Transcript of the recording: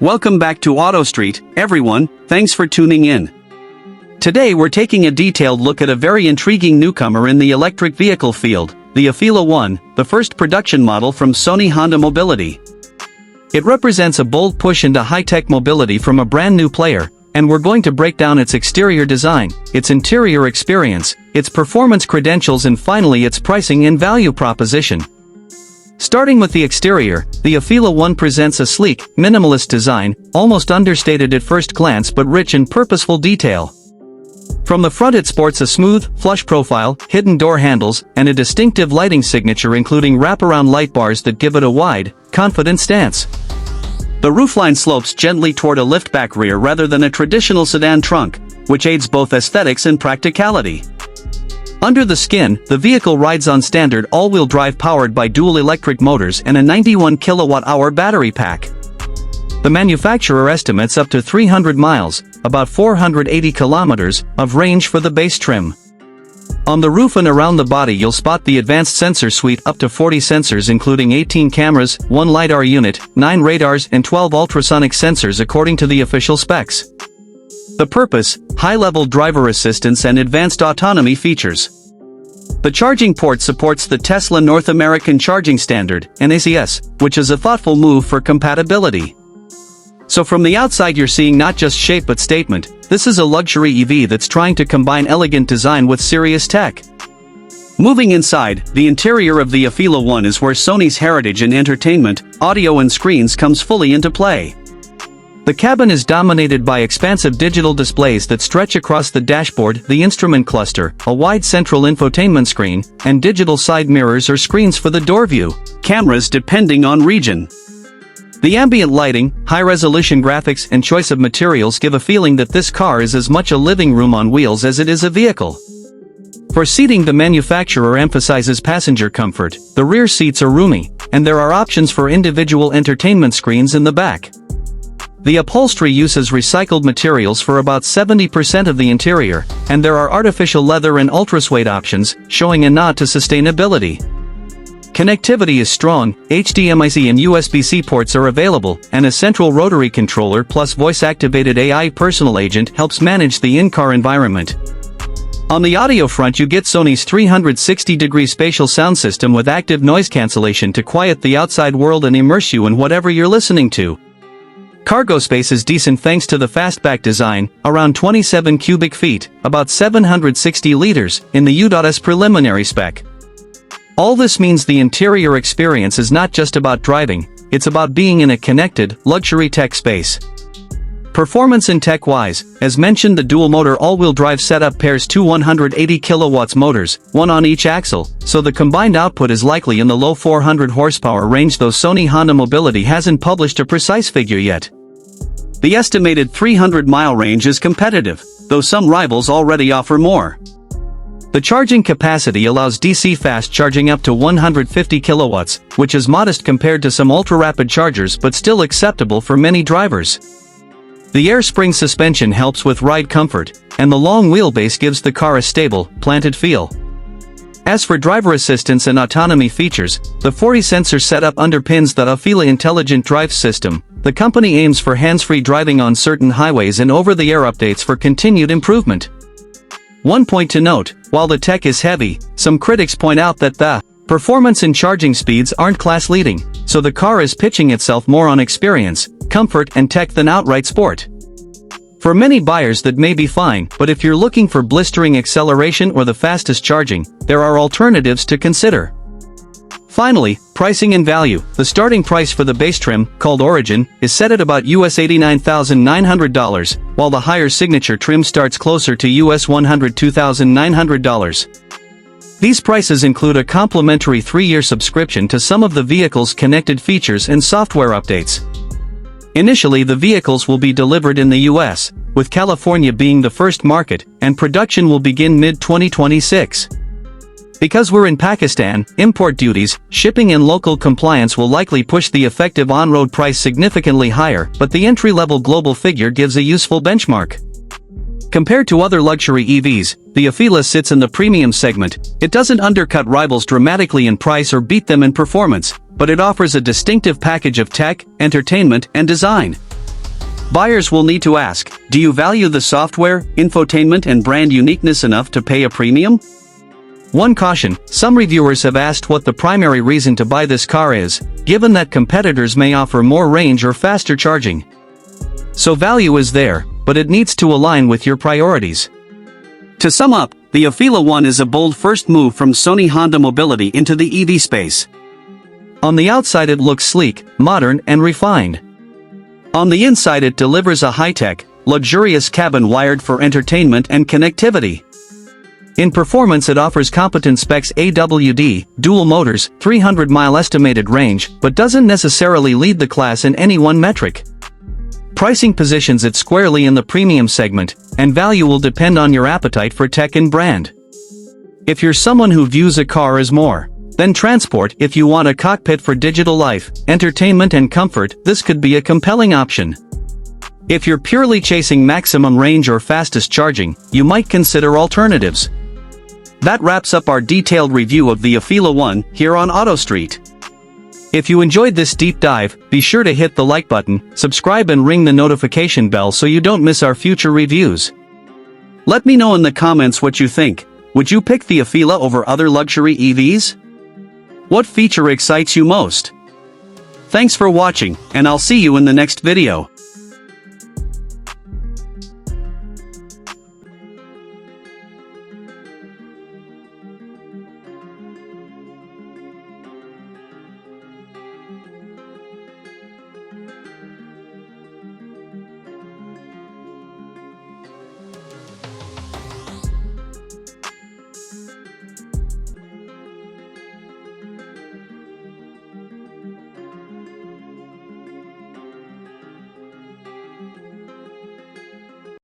Welcome back to Auto Street, everyone, thanks for tuning in. Today we're taking a detailed look at a very intriguing newcomer in the electric vehicle field, the Afeela 1, the first production model from Sony-Honda Mobility. It represents a bold push into high-tech mobility from a brand new player, and we're going to break down its exterior design, its interior experience, its performance credentials and finally its pricing and value proposition. Starting with the exterior, the Afeela 1 presents a sleek, minimalist design, almost understated at first glance but rich in purposeful detail. From the front it sports a smooth, flush profile, hidden door handles, and a distinctive lighting signature including wraparound light bars that give it a wide, confident stance. The roofline slopes gently toward a liftback rear rather than a traditional sedan trunk, which aids both aesthetics and practicality. Under the skin, the vehicle rides on standard all-wheel drive powered by dual electric motors and a 91 kilowatt-hour battery pack. The manufacturer estimates up to 300 miles, about 480 kilometers, of range for the base trim. On the roof and around the body you'll spot the advanced sensor suite, up to 40 sensors including 18 cameras, 1 LiDAR unit, 9 radars and 12 ultrasonic sensors according to the official specs. The purpose: high-level driver assistance and advanced autonomy features. The charging port supports the Tesla North American Charging Standard, NACS, which is a thoughtful move for compatibility. So from the outside you're seeing not just shape but statement. This is a luxury EV that's trying to combine elegant design with serious tech. Moving inside, the interior of the Afeela 1 is where Sony's heritage in entertainment, audio and screens comes fully into play. The cabin is dominated by expansive digital displays that stretch across the dashboard, the instrument cluster, a wide central infotainment screen, and digital side mirrors or screens for the door view, cameras depending on region. The ambient lighting, high-resolution graphics and choice of materials give a feeling that this car is as much a living room on wheels as it is a vehicle. For seating, the manufacturer emphasizes passenger comfort. The rear seats are roomy, and there are options for individual entertainment screens in the back. The upholstery uses recycled materials for about 70% of the interior, and there are artificial leather and ultrasuede options, showing a nod to sustainability. Connectivity is strong, HDMI-C and USB-C ports are available, and a central rotary controller plus voice-activated AI personal agent helps manage the in-car environment. On the audio front you get Sony's 360-degree spatial sound system with active noise cancellation to quiet the outside world and immerse you in whatever you're listening to. Cargo space is decent thanks to the fastback design, around 27 cubic feet, about 760 liters, in the U.S. preliminary spec. All this means the interior experience is not just about driving, it's about being in a connected, luxury tech space. Performance and tech-wise, as mentioned, the dual-motor all-wheel drive setup pairs two 180 kilowatts motors, one on each axle, so the combined output is likely in the low 400 horsepower range, though Sony-Honda Mobility hasn't published a precise figure yet. The estimated 300-mile range is competitive, though some rivals already offer more. The charging capacity allows DC fast charging up to 150 kilowatts, which is modest compared to some ultra-rapid chargers but still acceptable for many drivers. The air spring suspension helps with ride comfort, and the long wheelbase gives the car a stable, planted feel. As for driver assistance and autonomy features, the 40-sensor setup underpins the Afeela Intelligent Drive System. The company aims for hands-free driving on certain highways and over-the-air updates for continued improvement. One point to note: while the tech is heavy, some critics point out that the performance and charging speeds aren't class-leading, so the car is pitching itself more on experience, comfort and tech than outright sport. For many buyers that may be fine, but if you're looking for blistering acceleration or the fastest charging, there are alternatives to consider. Finally, pricing and value. The starting price for the base trim, called Origin, is set at about US $89,900, while the higher signature trim starts closer to US $102,900. These prices include a complimentary 3-year subscription to some of the vehicle's connected features and software updates. Initially, the vehicles will be delivered in the US, with California being the first market, and production will begin mid-2026. Because we're in Pakistan, import duties, shipping and local compliance will likely push the effective on-road price significantly higher, but the entry-level global figure gives a useful benchmark. Compared to other luxury EVs, the Afeela sits in the premium segment. It doesn't undercut rivals dramatically in price or beat them in performance, but it offers a distinctive package of tech, entertainment, and design. Buyers will need to ask, do you value the software, infotainment and brand uniqueness enough to pay a premium? One caution, some reviewers have asked what the primary reason to buy this car is, given that competitors may offer more range or faster charging. So value is there, but it needs to align with your priorities. To sum up, the Afeela One is a bold first move from Sony-Honda Mobility into the EV space. On the outside it looks sleek, modern and refined. On the inside it delivers a high-tech, luxurious cabin wired for entertainment and connectivity. In performance it offers competent specs AWD, dual motors, 300-mile estimated range, but doesn't necessarily lead the class in any one metric. Pricing positions it squarely in the premium segment, and value will depend on your appetite for tech and brand. If you're someone who views a car as more than transport, if you want a cockpit for digital life, entertainment and comfort, this could be a compelling option. If you're purely chasing maximum range or fastest charging, you might consider alternatives. That wraps up our detailed review of the Afeela One here on AutoStreet. If you enjoyed this deep dive, be sure to hit the like button, subscribe and ring the notification bell so you don't miss our future reviews. Let me know in the comments what you think. Would you pick the Afeela over other luxury EVs? What feature excites you most? Thanks for watching, and I'll see you in the next video.